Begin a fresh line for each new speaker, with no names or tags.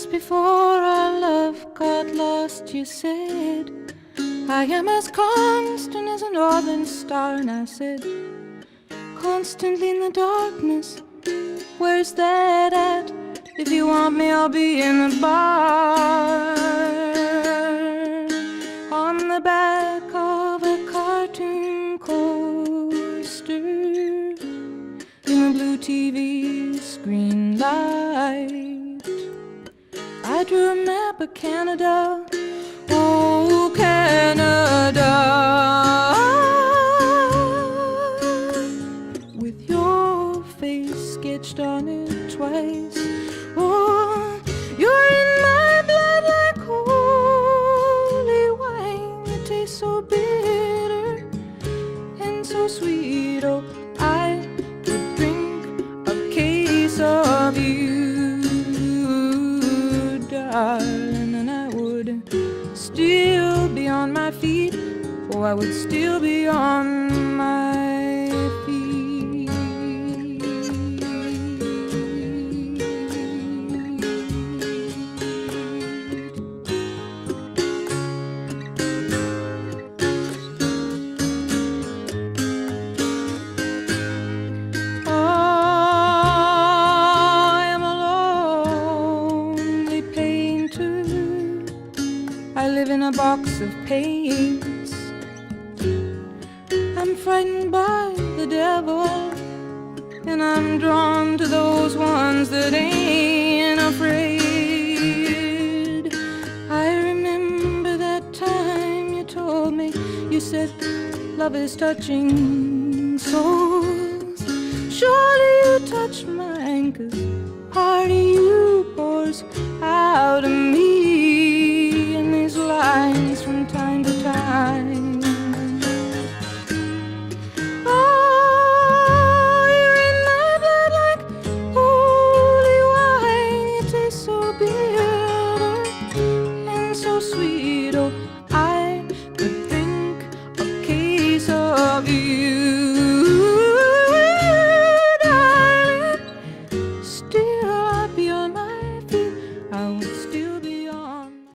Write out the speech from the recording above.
Just before our love got lost, you said, I am as constant as a northern star. And I said, constantly in the darkness, where's that at? If you want me, I'll be in the bar. On the back of a cartoon coaster, in the blue TV screen light, I drew a map of Canada. Oh, Canada, with your face sketched on it twice. Oh, you're in my blood like holy wine. It tastes so bitter and so sweet. Oh, I would drink a case of you, darling, and I would still be on my feet. Oh, I would still be on my feet. I live in a box of paints. I'm frightened by the devil, and I'm drawn to those ones that ain't afraid. I remember that time you told me, you said, love is touching souls. Surely you touched mine, 'cause part of you pours out of me. Lines from time to time.